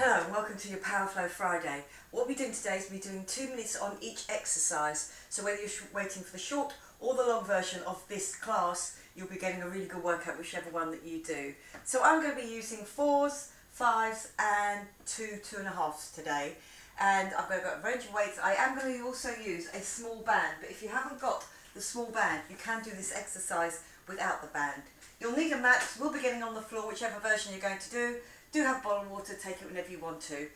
Hello and welcome to your Powerflow Friday. What we're doing today is we're doing 2 minutes on each exercise. So whether you're waiting for the short or the long version of this class, you'll be getting a really good workout, whichever one that you do. So I'm going to be using 4s, 5s and 2.5s today. And I've got a range of weights. I am going to also use a small band, but if you haven't got the small band, you can do this exercise without the band. You'll need a mat, we'll be getting on the floor, whichever version you're going to do. Do have a bottle of water, take it whenever you want to.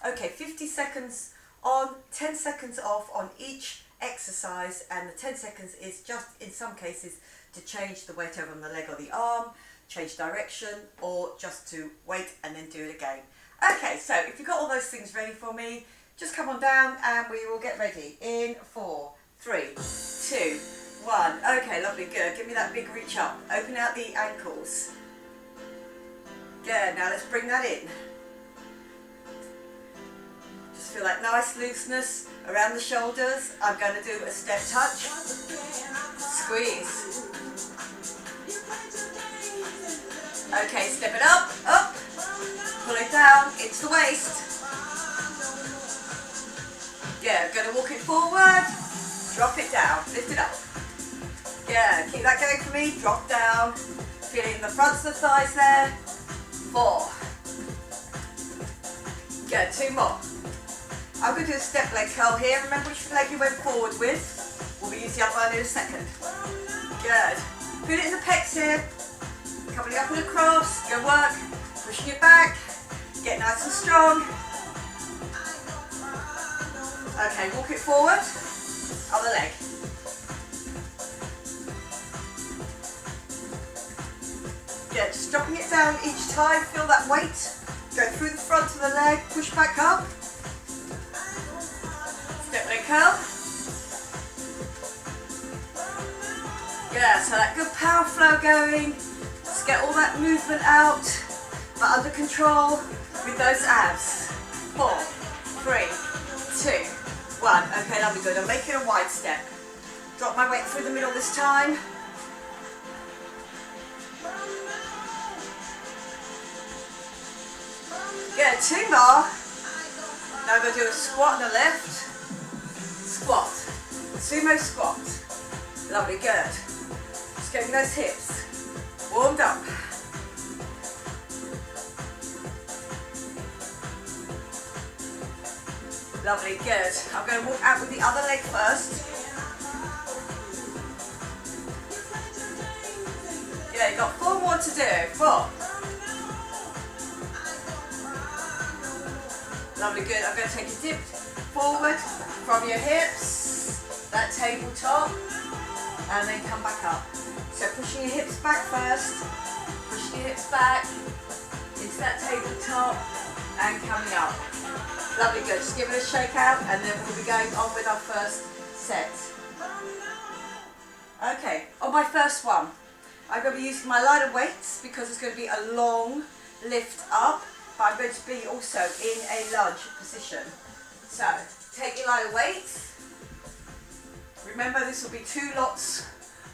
Okay, 50 seconds on, 10 seconds off on each exercise, and the 10 seconds is just, in some cases, to change the weight over on the leg or the arm, change direction, or just to wait and then do it again. Okay, so if you've got all those things ready for me, just come on down and we will get ready in 4, 3, 2, 1. Okay, lovely, good. Give me that big reach up. Open out the ankles. Good, now let's bring that in. Just feel that nice looseness around the shoulders. I'm going to do a step touch. Squeeze. Okay, step it up, up. Pull it down into the waist. Yeah, going to walk it forward. Drop it down. Lift it up. Yeah, keep that going for me. Drop down. Feeling the fronts of the thighs there. 4. Good, 2 more. I'm going to do a step leg curl here. Remember which leg you went forward with. We'll use the other one in a second. Good. Feel it in the pecs here. Coming up and across. Good work. Pushing it back. Get nice and strong. Okay, walk it forward. Other leg. Yeah, just dropping it down each time, feel that weight. Go through the front of the leg, push back up. Step leg curl. Yeah, so that good power flow going. Just get all that movement out, but under control with those abs. 4, 3, 2, 1. Okay, lovely, good. I'm making a wide step. Drop my weight through the middle this time. Good, 2 more. Now I'm going to do a squat on the left. Squat. Sumo squat. Lovely, good. Just getting those hips warmed up. Lovely, good. I'm going to walk out with the other leg first. Yeah, you've got 4 more to do. 4. Lovely, good. I'm going to take a dip forward from your hips, that tabletop, and then come back up. So pushing your hips back first, pushing your hips back into that tabletop, and coming up. Lovely, good. Just give it a shake out, and then we'll be going on with our first set. Okay, on my first one, I'm going to be using my lighter weights because it's going to be a long lift up. But I'm going to be also in a lunge position. So, take your lighter weights. Remember, this will be 2 lots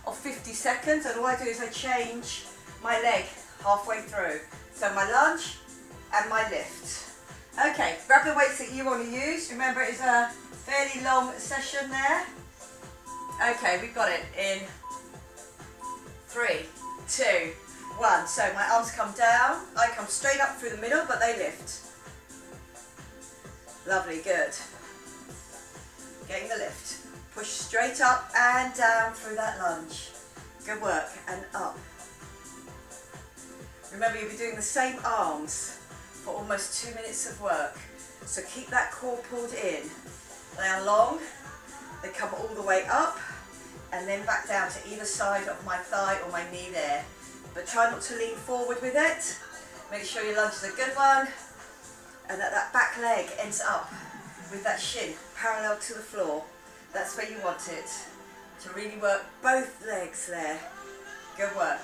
of 50 seconds, and all I do is I change my leg halfway through. So my lunge and my lift. Okay, grab the weights that you want to use. Remember, it's a fairly long session there. Okay, we've got it in 3, 2, 1. So my arms come down, I come straight up through the middle, but they lift. Lovely, good. Getting the lift. Push straight up and down through that lunge. Good work, and up. Remember, you'll be doing the same arms for almost 2 minutes of work. So keep that core pulled in. They are long, they come all the way up, and then back down to either side of my thigh or my knee there. But try not to lean forward with it. Make sure your lunge is a good one, and that back leg ends up with that shin parallel to the floor. That's where you want it, to really work both legs there. Good work.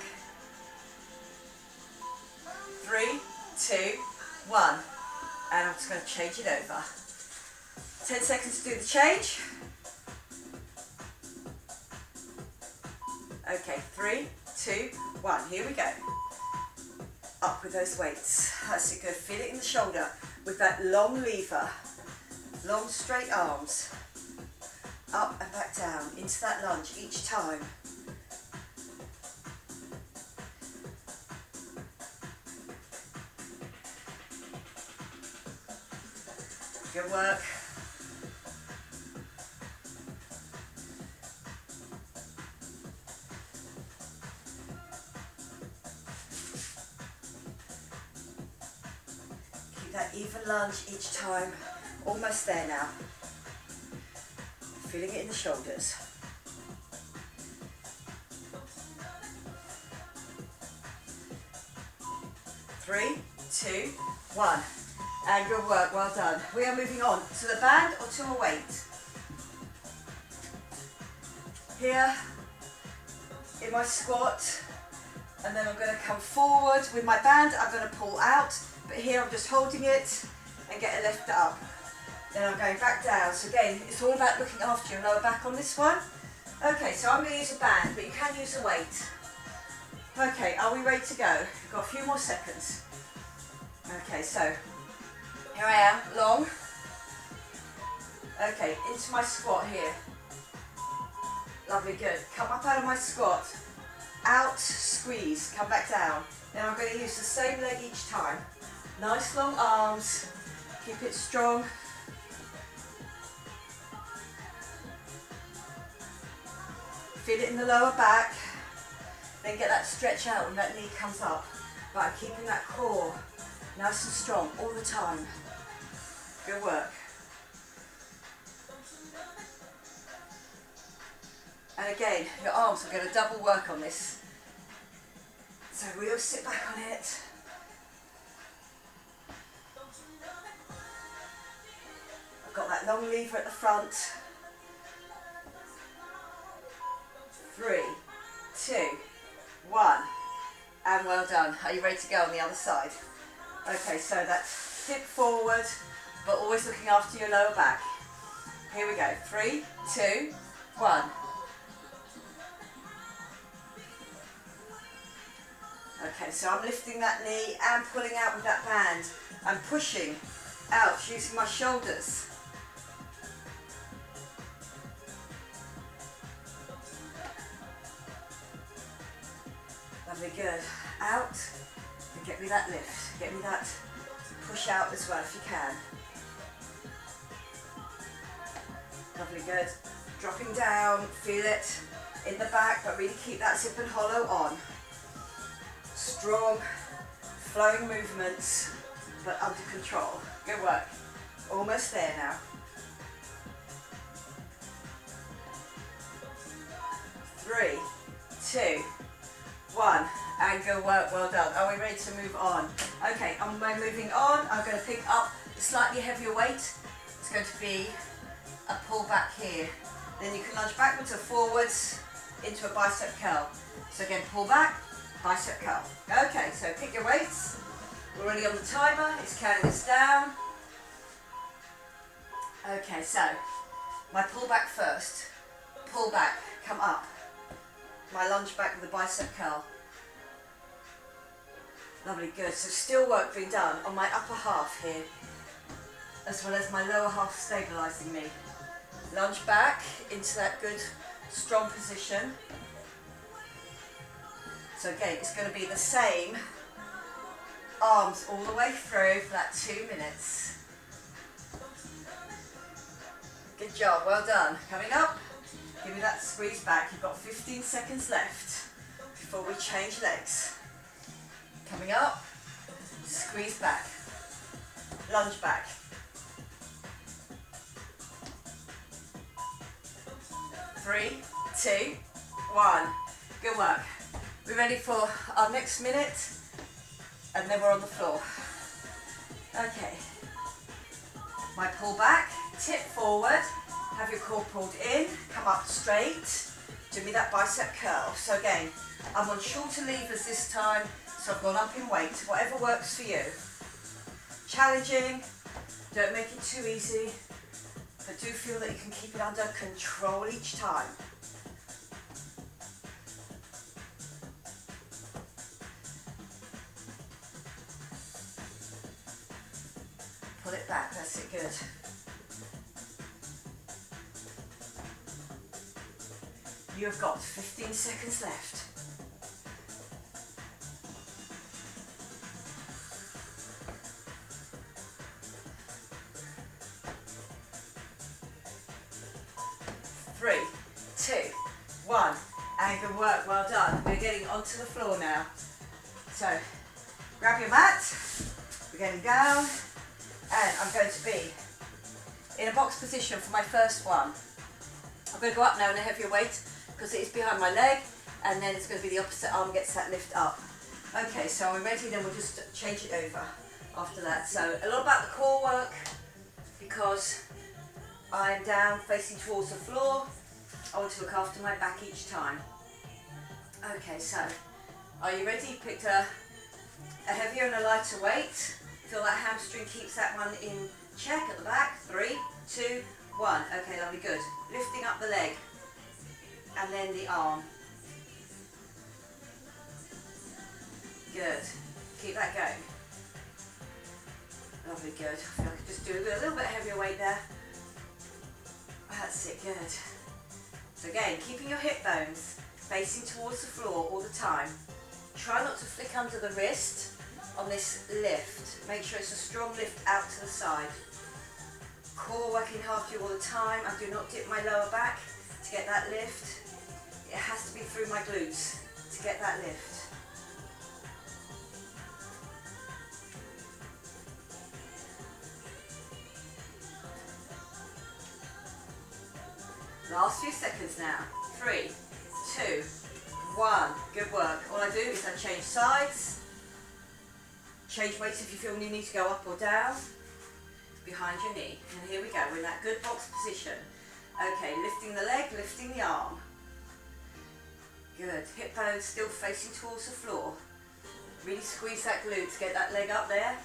3, 2, 1. And I'm just going to change it over. 10 seconds to do the change. Okay, 3, 2, 1. Here we go. Up with those weights. That's it, good. Feel it in the shoulder. with that long lever, long straight arms, up and back down into that lunge each time. Good work. Keep that even lunge each time. Almost there now. Feeling it in the shoulders. Three, two, one. And good work, well done. We are moving on to the band or to a weight. Here, in my squat, and then I'm going to come forward with my band. I'm going to pull out, but here I'm just holding it and get it lifted up. Then I'm going back down. So again, it's all about looking after your lower back on this one. Okay, so I'm going to use a band, but you can use a weight. Okay, are we ready to go? We've got a few more seconds. Okay, so here I am, long. Okay, into my squat here. Lovely, good. Come up out of my squat. Out, squeeze, come back down. Then I'm going to use the same leg each time. Nice long arms. Keep it strong. Feel it in the lower back. Then get that stretch out when that knee comes up. But I'm keeping that core nice and strong all the time. Good work. And again, your arms are going to double work on this. So we'll sit back on it. I've got that long lever at the front. 3, 2, 1. And well done. Are you ready to go on the other side? Okay, so that's hip forward, but always looking after your lower back. Here we go. 3, 2, 1. Okay, so I'm lifting that knee and pulling out with that band. I'm pushing out using my shoulders. Lovely, good. Out, and get me that lift. Get me that push out as well if you can. Lovely, good. Dropping down, feel it in the back, but really keep that zip and hollow on. Strong, flowing movements, but under control. Good work. Almost there now. 3, 2, 1. And good work, well done. Are we ready to move on? Okay, I'm moving on. I'm going to pick up a slightly heavier weight. It's going to be a pull back here. Then you can lunge backwards or forwards into a bicep curl. So again, pull back, bicep curl. Okay, so pick your weights. We're already on the timer. It's counting us down. Okay, so my pull back first. Pull back, come up. My lunge back with the bicep curl. Lovely, good. So still work being done on my upper half here, as well as my lower half stabilising me. Lunge back into that good, strong position. So again, it's going to be the same arms all the way through for that 2 minutes. Good job, well done. Coming up, give me that squeeze back. You've got 15 seconds left before we change legs. Coming up, squeeze back, lunge back. 3, 2, 1. Good work. We're ready for our next minute, and then we're on the floor. Okay. My pull back, tip forward, have your core pulled in, come up straight, do me that bicep curl. So again, I'm on shorter levers this time, so I've gone up in weight, whatever works for you. Challenging, don't make it too easy, but do feel that you can keep it under control each time. Pull it back, that's it, good. You have got 15 seconds left. 3, 2, 1, and good work, well done. We're getting onto the floor now. So, grab your mat, we're getting down, and I'm going to be in a box position for my first one. I'm going to go up now in a heavier weight because it is behind my leg, and then it's going to be the opposite arm gets that lift up. Okay, so we're ready, then we'll just change it over after that. So a lot about the core work because I'm down facing towards the floor. I want to look after my back each time. Okay, so are you ready? You picked a heavier and a lighter weight. Feel that hamstring keeps that one in check at the back. 3, 2, 1. Okay, lovely, good. Lifting up the leg and then the arm. Good. Keep that going. Lovely, good. I feel I could just do a little bit heavier weight there. That's it, good. So again, keeping your hip bones facing towards the floor all the time. Try not to flick under the wrist on this lift. Make sure it's a strong lift out to the side. Core working hard for you all the time. I do not dip my lower back to get that lift. It has to be through my glutes to get that lift. Last few seconds now. 3, 2, 1. Good work. All I do is I change sides. Change weights if you feel you need to go up or down. Behind your knee. And here we go. We're in that good box position. Okay, lifting the leg, lifting the arm. Good. Hip bones still facing towards the floor. Really squeeze that glute to get that leg up there.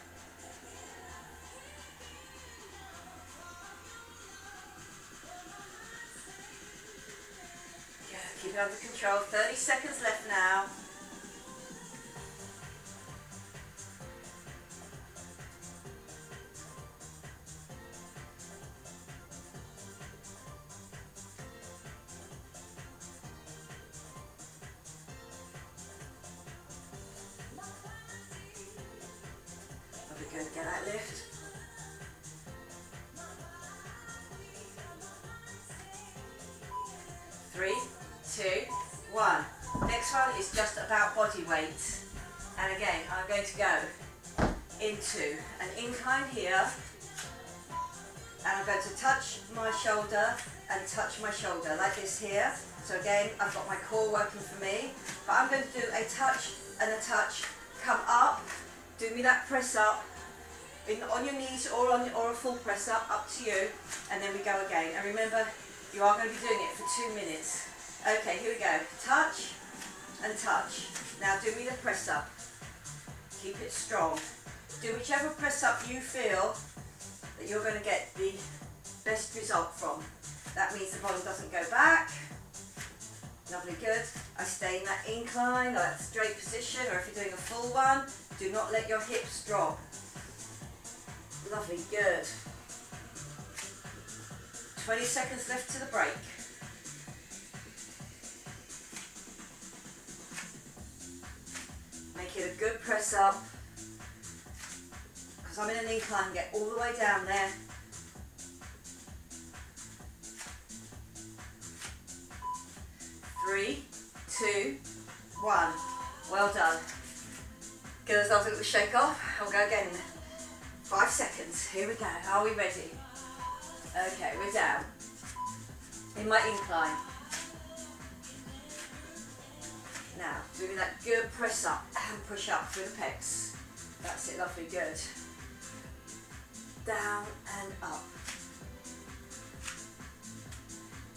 Good. Keep it under control. 30 seconds left now. Good, get that lift. Three, 2, 1. Next one is just about body weight. And again, I'm going to go into an incline here. And I'm going to touch my shoulder and touch my shoulder like this here. So again, I've got my core working for me. But I'm going to do a touch and a touch. Come up, do me that press up. On your knees or a full press up to you, and then we go again. And remember, you are going to be doing it for 2 minutes. Okay, here we go. Touch and touch. Now do me the press up. Keep it strong. Do whichever press up you feel that you're going to get the best result from. That means the bottom doesn't go back. Lovely, good. I stay in that incline, or that straight position, or if you're doing a full one, do not let your hips drop. Lovely, good. 20 seconds left to the break. Make it a good press up. Because I'm in an incline, get all the way down there. Three, 2, 1. Well done. Give ourselves a little shake off. I'll go again. 5 seconds. Here we go. Are we ready? Okay, we're down. In my incline. Now, doing that good press up and push up through the pecs. That's it, lovely, good. Down and up.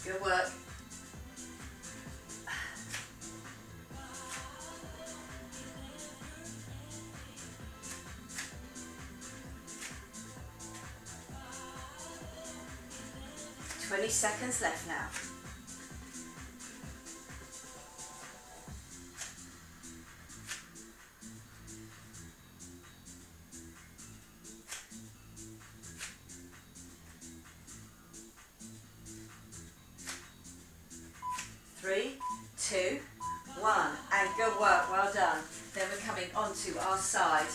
Good work. Twenty seconds left now. 2, 1, and good work, well done. Then we're coming onto our side,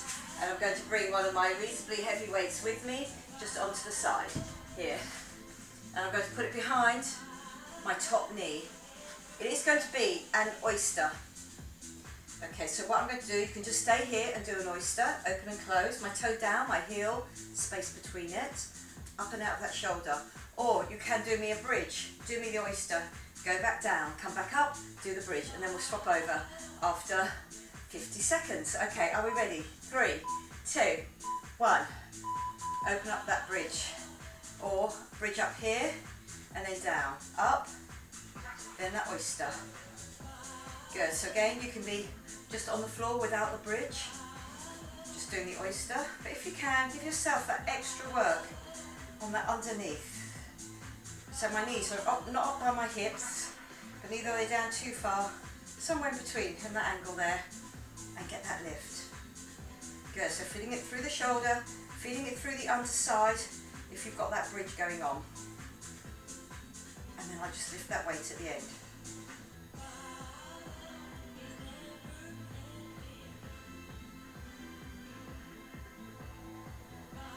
and I'm going to bring one of my reasonably heavy weights with me, just onto the side, here. And I'm going to put it behind my top knee. It is going to be an oyster. Okay, so what I'm going to do, you can just stay here and do an oyster, open and close, my toe down, my heel, space between it, up and out of that shoulder. Or you can do me a bridge, do me the oyster, go back down, come back up, do the bridge, and then we'll swap over after 50 seconds. Okay, are we ready? 3, 2, 1. Open up that bridge, or bridge up here, and then down, up, then that oyster. Good, so again, you can be just on the floor without the bridge, just doing the oyster, but if you can, give yourself that extra work on that underneath. So my knees are up, not up by my hips, but neither are they down too far, somewhere in between, in that angle there, and get that lift. Good, so feeding it through the shoulder, feeding it through the underside, if you've got that bridge going on. And then I just lift that weight at the end.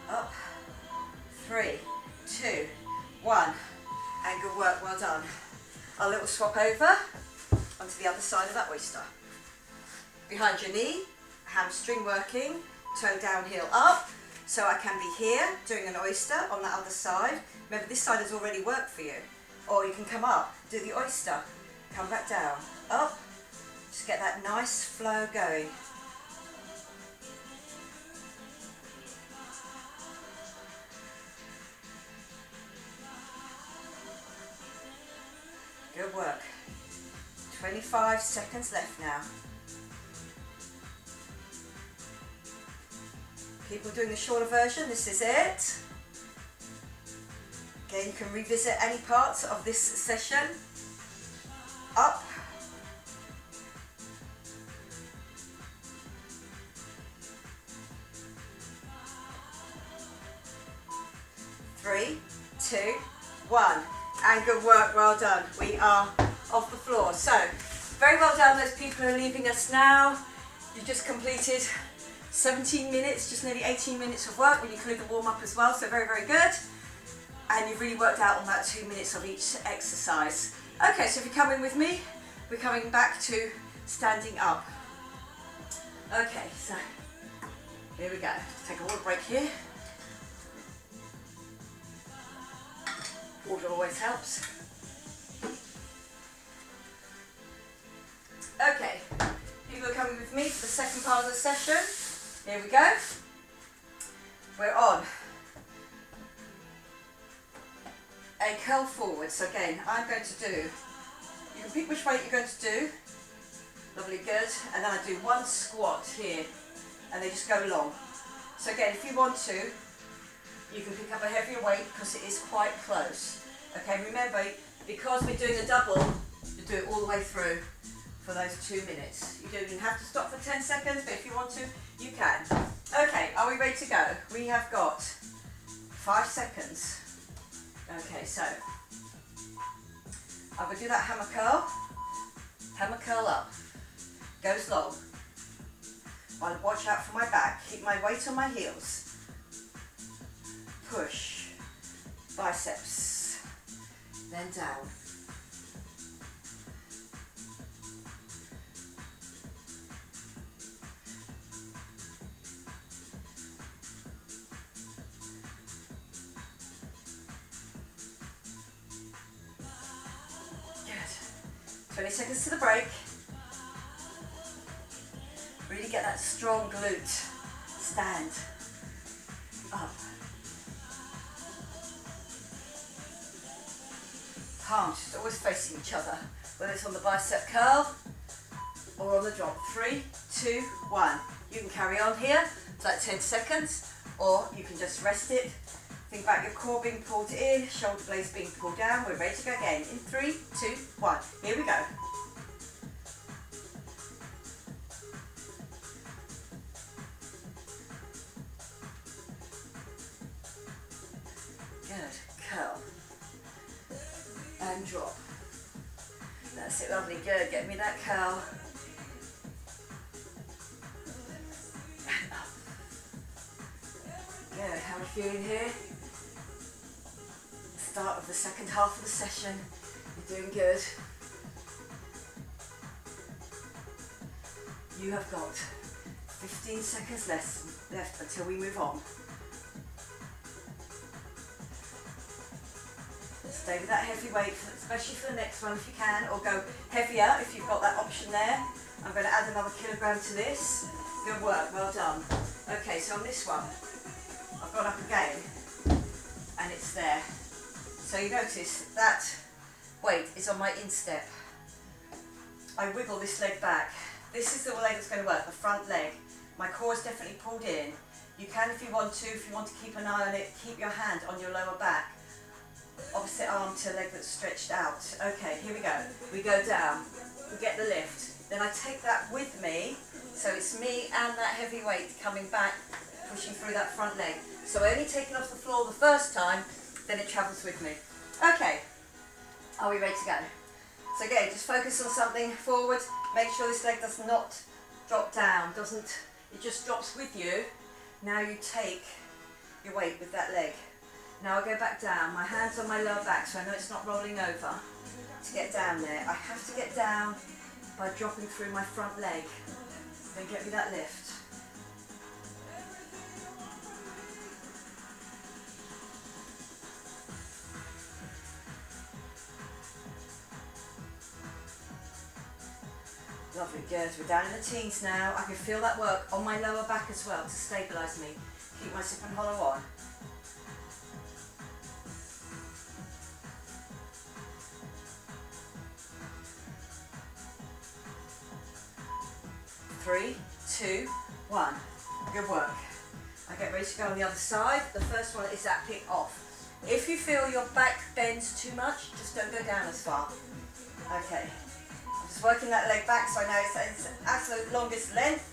Up, 3, 2, 1, and good work, well done. A little swap over onto the other side of that oyster. Behind your knee, hamstring working, toe down, heel up. So I can be here doing an oyster on that other side. Remember, this side has already worked for you. Or you can come up, do the oyster, come back down, up, just get that nice flow going. Good work. 25 seconds left now. People doing the shorter version, this is it. Again, you can revisit any parts of this session. Up. Three, 2, 1. And good work, well done. We are off the floor. So, very well done, those people who are leaving us now. You just completed 17 minutes, just nearly 18 minutes of work when you include the warm-up as well, so very, very good. And you've really worked out on that 2 minutes of each exercise. Okay, so if you're coming with me, we're coming back to standing up. Okay, so here we go. Take a water break here. Water always helps. Okay, people are coming with me for the second part of the session. Here we go. We're on a curl forward. So again, I'm going to do, you can pick which weight you're going to do. Lovely, good. And then I do one squat here, and they just go long. So again, if you want to, you can pick up a heavier weight because it is quite close. Okay, remember, because we're doing a double, you do it all the way through for those 2 minutes. You don't even have to stop for 10 seconds, but if you want to, you can. Okay, are we ready to go? We have got 5 seconds. Okay, so I'm going to do that hammer curl up, goes long. I'll watch out for my back, keep my weight on my heels. Push, biceps, then down. Good. 20 seconds to the break. Really get that strong glute. Stand. Up. Palms just always facing each other, whether it's on the bicep curl or on the drop. 3, 2, 1. You can carry on here for like 10 seconds, or you can just rest it. Think about your core being pulled in, shoulder blades being pulled down. We're ready to go again. In 3, 2, 1. Here we go. Good. Curl. And drop. That's it, lovely, good. Get me that curl. And up. Good, how are we feeling here? Start of the second half of the session. You're doing good. You have got 15 seconds left until we move on. Stay with that heavy weight, especially for the next one if you can, or go heavier if you've got that option there. I'm going to add another kilogram to this. Good work, well done. Okay, so on this one, I've gone up again, and it's there. So you notice that weight is on my instep. I wiggle this leg back. This is the leg that's going to work, the front leg. My core is definitely pulled in. You can if you want to keep an eye on it, keep your hand on your lower back. Opposite arm to leg that's stretched out. Okay, here we go. We go down, we get the lift. Then I take that with me, so it's me and that heavy weight coming back, pushing through that front leg. So only taking off the floor the first time, then it travels with me. Okay, are we ready to go? So again, just focus on something forward. Make sure this leg does not drop down, it just drops with you. Now you take your weight with that leg. Now I go back down, my hand's on my lower back so I know it's not rolling over. To get down there, I have to get down by dropping through my front leg. Then get me that lift. Lovely, good. We're down in the teens now. I can feel that work on my lower back as well to stabilise me. Keep my zip and hollow on. Three, two, one. Good work. I get ready to go on the other side. The first one is that pick off. If you feel your back bends too much, just don't go down as far. Okay. I'm just working that leg back so I know it's absolute longest length.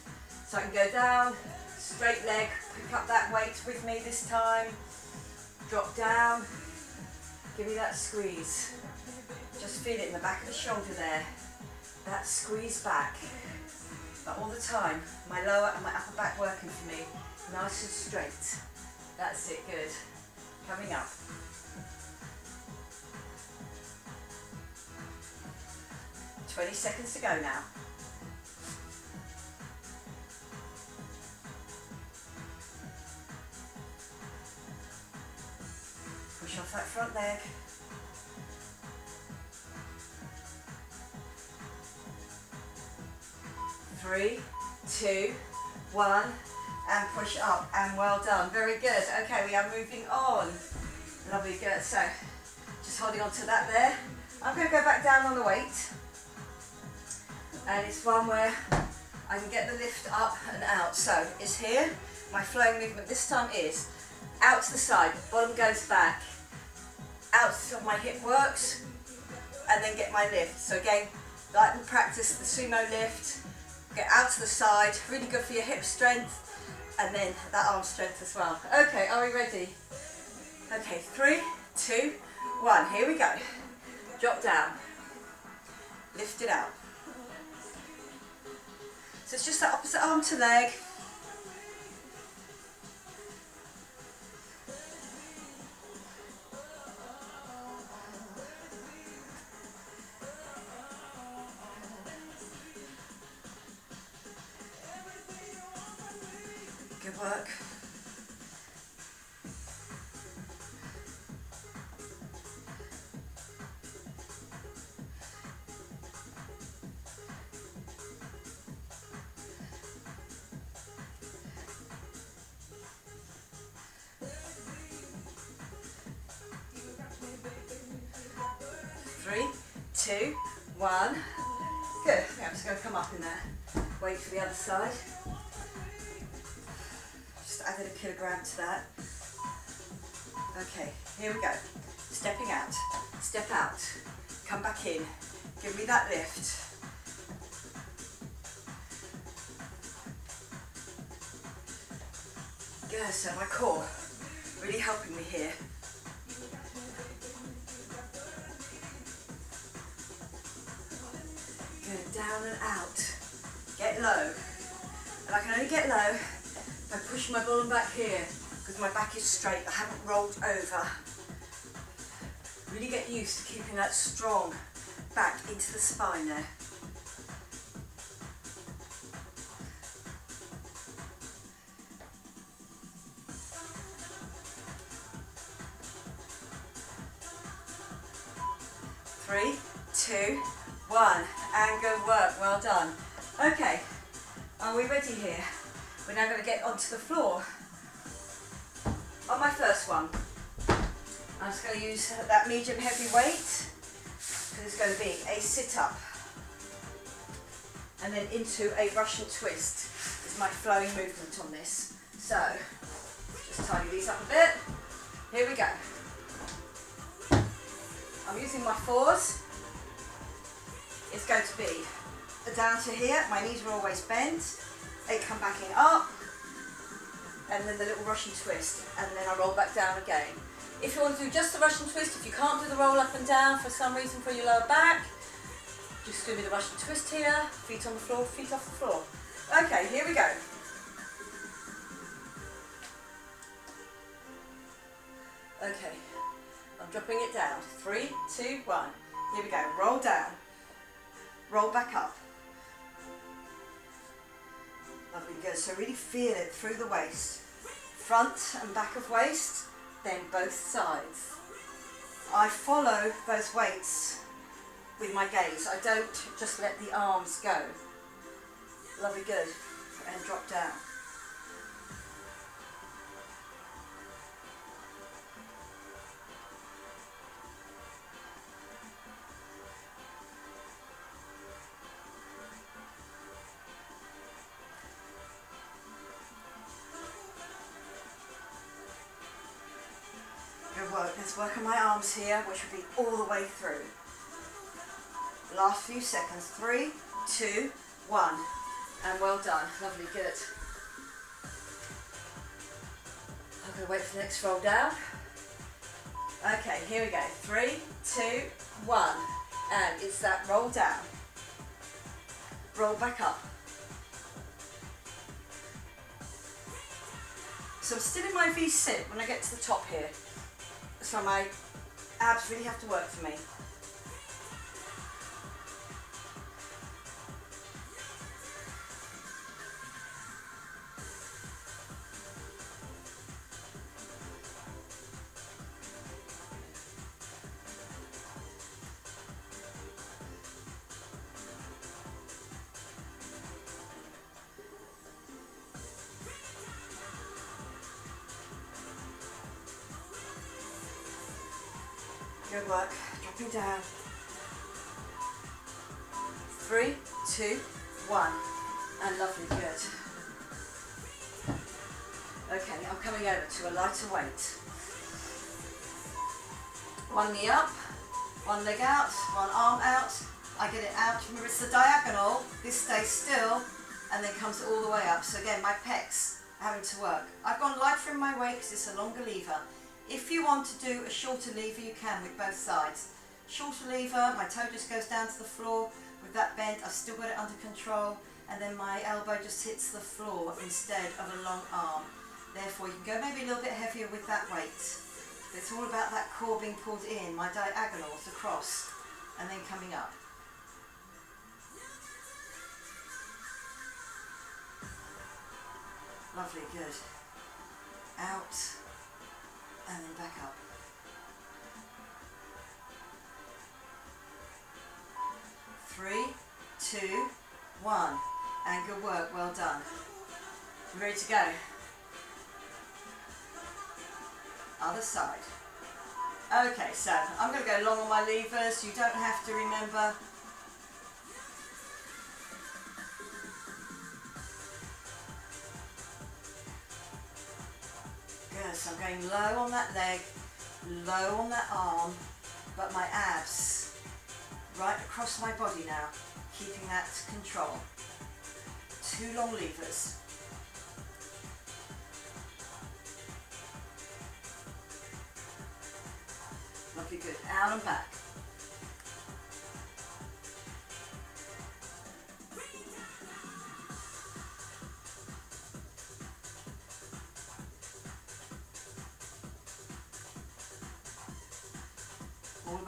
So I can go down, straight leg, pick up that weight with me this time. Drop down. Give me that squeeze. Just feel it in the back of the shoulder there. That squeeze back. But all the time, my lower and my upper back working for me, nice and straight. That's it, good. Coming up. "20 seconds to go now. Push off that front leg. Three, two, one, and push up, and well done. Very good. Okay, we are moving on. Lovely, good. So, just holding on to that there. I'm going to go back down on the weight. And it's one where I can get the lift up and out. So, it's here. My flowing movement this time is out to the side, bottom goes back, out to my hip works, and then get my lift. So again, like we practice the sumo lift, get out to the side, really good for your hip strength, and then that arm strength as well. Okay, are we ready? Okay, 3, 2, 1, here we go. Drop down, lift it out. So it's just that opposite arm to leg. Good work. Three, two, one. Good. Yeah, I'm just going to come up in there. Wait for the other side. Just added a kilogram to that. Okay, here we go. Stepping out. Step out. Come back in. Give me that lift. Good, so my core really helping me here. Good, down and out. Get low. And I can only get low by pushing my bottom back here because my back is straight. I haven't rolled over. Really get used to keeping that strong back into the spine there. Three, two, one, and good work, well done. Okay, are we ready here? We're now going to get onto the floor. On my first one, I'm just going to use that medium heavy weight, because it's going to be a sit-up, and then into a Russian twist is my flowing movement on this. So, just tidy these up a bit. Here we go. I'm using my fours. It's going to be down to here, my knees are always bent, they come back in up, and then the little Russian twist, and then I roll back down again. If you want to do just the Russian twist, if you can't do the roll up and down for some reason for your lower back, just do me the Russian twist here, feet on the floor, feet off the floor. Okay, here we go. Okay, I'm dropping it down. 3, 2, 1. Here we go. Roll down. Roll back up. Lovely, good. So really feel it through the waist. Front and back of waist, then both sides. I follow those weights with my gaze. I don't just let the arms go. Lovely, good. And drop down. Good work. Let's work on my arms here, which will be all the way through. Last few seconds. 3, 2, 1. And well done. Lovely, good. I'm going to wait for the next roll down. Okay, here we go. 3, 2, 1. And it's that roll down. Roll back up. So I'm still in my V-sit when I get to the top here. So my abs really have to work for me. Good work. Dropping down. 3, 2, 1. And lovely, good. Okay, I'm coming over to a lighter weight. One knee up, one leg out, one arm out. I get it out. Remember, it's the diagonal. This stays still and then comes all the way up. So again, my pecs are having to work. I've gone lighter in my weight because it's a longer lever. If you want to do a shorter lever, you can with both sides. Shorter lever, my toe just goes down to the floor. With that bent, I've still got it under control, and then my elbow just hits the floor instead of a long arm. Therefore, you can go maybe a little bit heavier with that weight. It's all about that core being pulled in, my diagonals across, and then coming up. Lovely, good. Out. And then back up. 3, 2, 1. And good work, well done. You ready to go? Other side. Okay, so I'm going to go long on my levers. You don't have to remember. Good, so I'm going low on that leg, low on that arm, but my abs right across my body now, keeping that control. 2 long levers. Lovely, good. Out and back.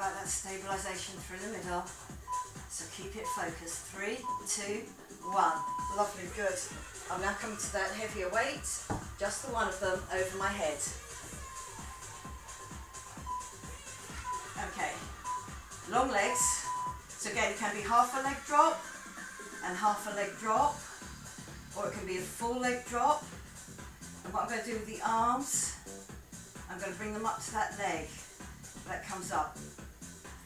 about that stabilisation through the middle. So keep it focused. 3, 2, 1. Lovely, good. I'm now coming to that heavier weight, just the one of them over my head. Okay, long legs. So again, it can be half a leg drop and half a leg drop, or it can be a full leg drop. And what I'm going to do with the arms, I'm going to bring them up to that leg. That comes up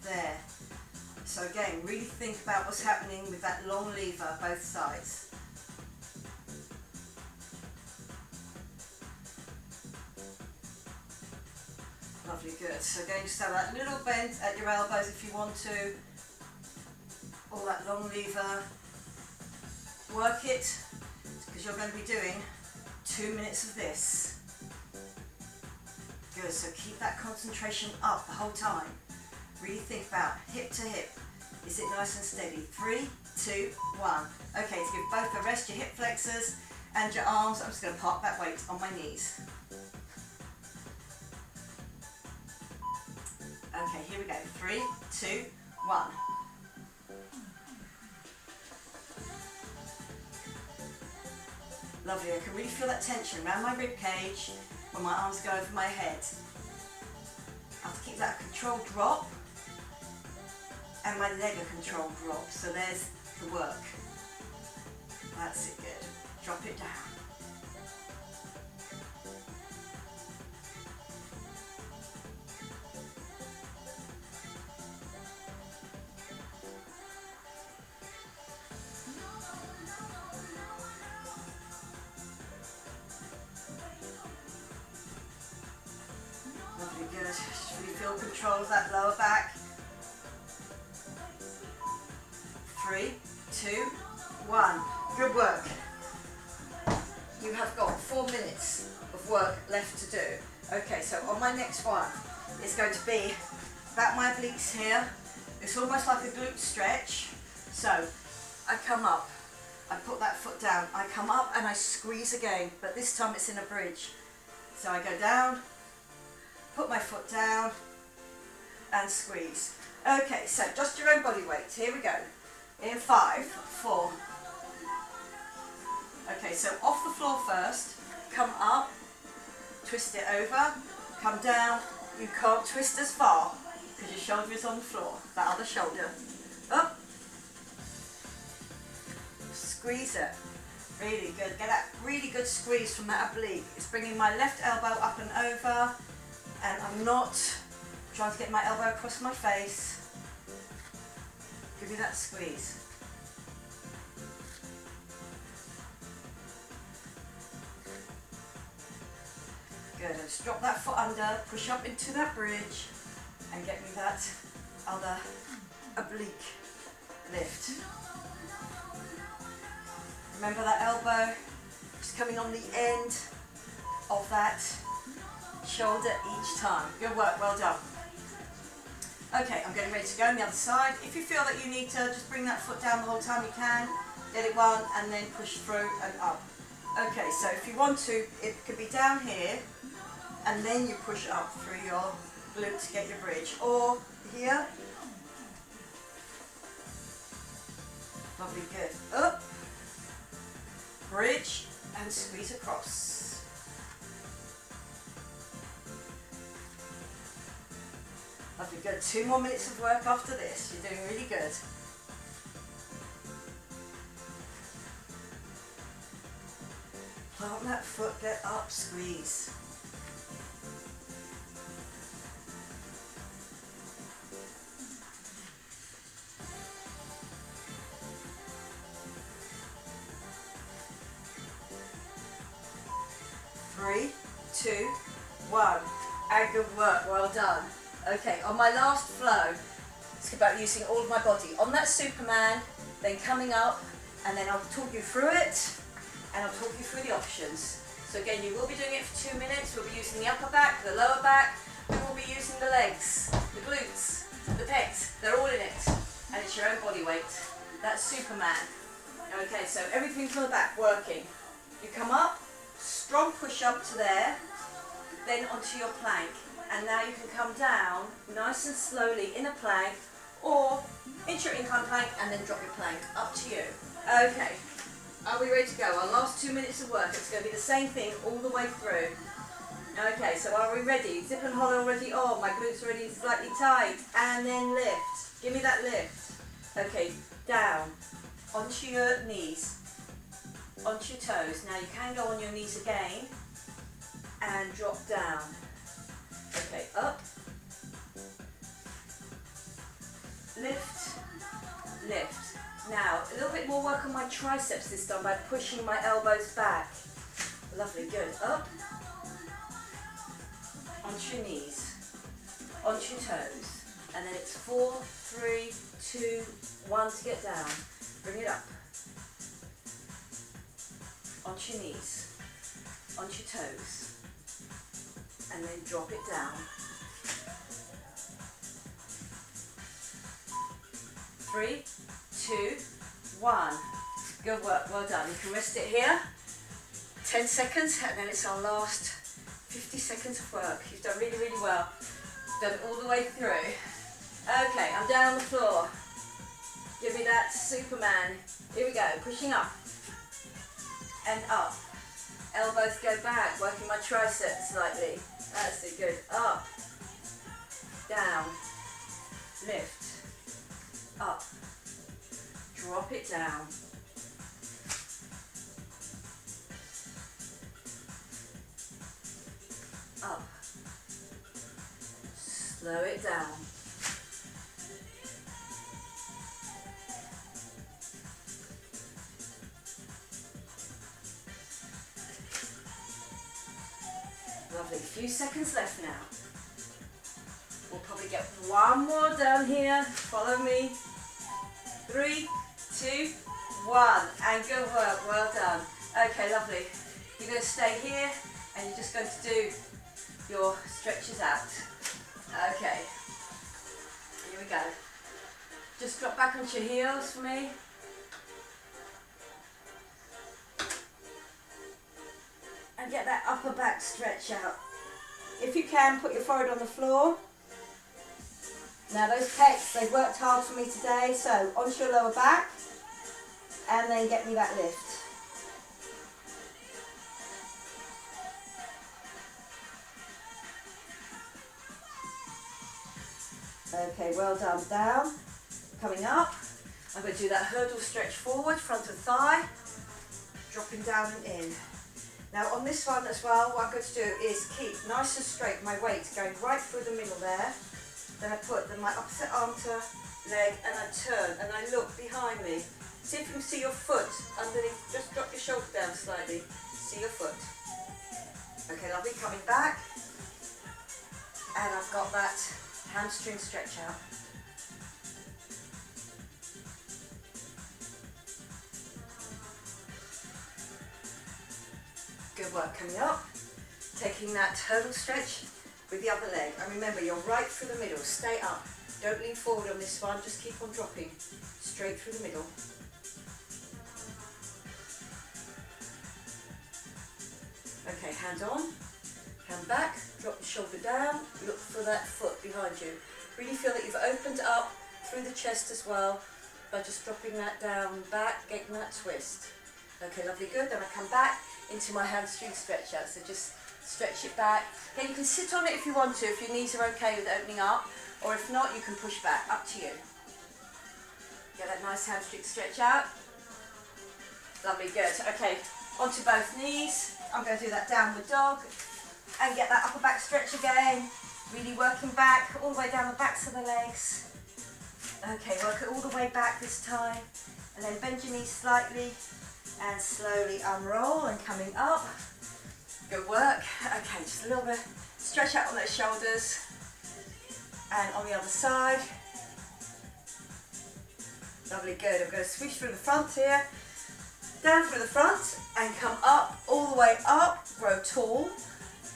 there. So again, really think about what's happening with that long lever, both sides. Lovely, good. So again, just have that little bend at your elbows if you want to. All that long lever. Work it, because you're going to be doing 2 minutes of this. Good, so keep that concentration up the whole time. Really think about hip to hip. Is it nice and steady? 3, 2, 1. Okay, to give both a rest, your hip flexors and your arms. I'm just going to park that weight on my knees. Okay, here we go. 3, 2, 1. Lovely, I can really feel that tension around my rib cage when my arms go over my head. I have to keep that controlled drop and my leg a controlled drop. So there's the work. That's it, good. Drop it down. Lovely, good. Just really feel control of that lower back. 3, 2, 1. Good work. You have got 4 minutes of work left to do. Okay, so on my next one, it's going to be about my obliques here. It's almost like a glute stretch. So I come up, I put that foot down, I come up and I squeeze again, but this time it's in a bridge. So I go down, put my foot down and squeeze. Okay, so just your own body weight. Here we go. In 5, 4. Okay, so off the floor first, come up, twist it over, come down. You can't twist as far because your shoulder is on the floor, that other shoulder. Up, squeeze it. Really good. Get that really good squeeze from that oblique. It's bringing my left elbow up and over, and I'm not trying to get my elbow across my face. Give me that squeeze. Good, and just drop that foot under, push up into that bridge, and get me that other oblique lift. Remember that elbow just coming on the end of that shoulder each time. Good work, well done. Okay, I'm getting ready to go on the other side. If you feel that you need to just bring that foot down the whole time, you can. Get it one and then push through and up. Okay, so if you want to, it could be down here and then you push up through your glute to get your bridge. Or here. Lovely, good. Up, bridge and squeeze across. Lovely, good. 2 more minutes of work after this. You're doing really good. Plant that foot, get up, squeeze. Three, 2, 1. And good work, well done. Okay, on my last flow, it's about using all of my body. On that Superman, then coming up, and then I'll talk you through it, and I'll talk you through the options. So again, you will be doing it for 2 minutes. We'll be using the upper back, the lower back. We will be using the legs, the glutes, the pecs. They're all in it, and it's your own body weight. That's Superman. Okay, so everything from the back working. You come up, strong push up to there. Then onto your plank. And now you can come down nice and slowly in a plank, or into your incline plank and then drop your plank. Up to you. Okay, are we ready to go? Our last 2 minutes of work. It's going to be the same thing all the way through. Okay, so are we ready? Zip and hold already on. My glutes are already slightly tight. And then lift. Give me that lift. Okay, down. Onto your knees. Onto your toes. Now you can go on your knees again. And drop down. Okay, up. Lift. Lift. Now, a little bit more work on my triceps this time by pushing my elbows back. Lovely, good. Up. Onto your knees. Onto your toes. And then it's 4, 3, 2, 1 to get down. Bring it up. Onto your knees. Onto your toes. And then drop it down. 3, 2, 1. Good work, well done. You can rest it here. 10 seconds, and then it's our last 50 seconds of work. You've done really, really well. Done it all the way through. Okay, I'm down on the floor. Give me that Superman. Here we go, pushing up. And up. Elbows go back, working my triceps slightly. That's it, good. Up. Down. Lift. Up. Drop it down. Up. Slow it down. Lovely, few seconds left now. We'll probably get one more down here. Follow me. 3, 2, 1. And good work, well done. Okay, lovely. You're going to stay here and you're just going to do your stretches out. Okay, here we go. Just drop back onto your heels for me. And get that upper back stretch out. If you can, put your forehead on the floor. Now those pecs, they've worked hard for me today, so onto your lower back, and then get me that lift. Okay, well done. Down, coming up. I'm going to do that hurdle stretch forward, front of thigh, dropping down and in. Now on this one as well, what I'm going to do is keep nice and straight, my weight going right through the middle there. Then I put my opposite arm to leg and I turn and I look behind me. See if you can see your foot underneath, just drop your shoulder down slightly. See your foot. Okay, lovely, coming back. And I've got that hamstring stretch out. Good work, coming up. Taking that hurdle stretch with the other leg. And remember, you're right through the middle. Stay up. Don't lean forward on this one. Just keep on dropping. Straight through the middle. Okay, hand on. Hand back. Drop the shoulder down. Look for that foot behind you. Really feel that you've opened up through the chest as well by just dropping that down back, getting that twist. Okay, lovely, good. Then I come back into my hamstring stretch out. So just stretch it back. Again, you can sit on it if you want to, if your knees are okay with opening up, or if not, you can push back, up to you. Get that nice hamstring stretch out. Lovely, good. Okay, onto both knees. I'm going to do that downward dog and get that upper back stretch again. Really working back, all the way down the backs of the legs. Okay, work it all the way back this time. And then bend your knees slightly and slowly unroll and coming up. Good work. Okay, just a little bit. Stretch out on those shoulders. And on the other side. Lovely, good. I'm going to swish through the front here. Down through the front and come up, all the way up, grow tall.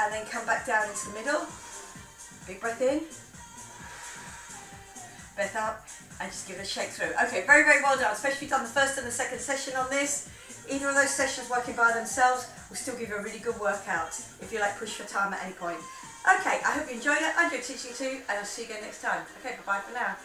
And then come back down into the middle. Big breath in. Breath up. And just give it a shake through. Okay, very, very well done. Especially if you've done the first and the second session on this. Either of those sessions working by themselves will still give you a really good workout if you like push for time at any point. Okay, I hope you enjoyed it. I enjoyed teaching you too, and I'll see you again next time. Okay, bye-bye for now.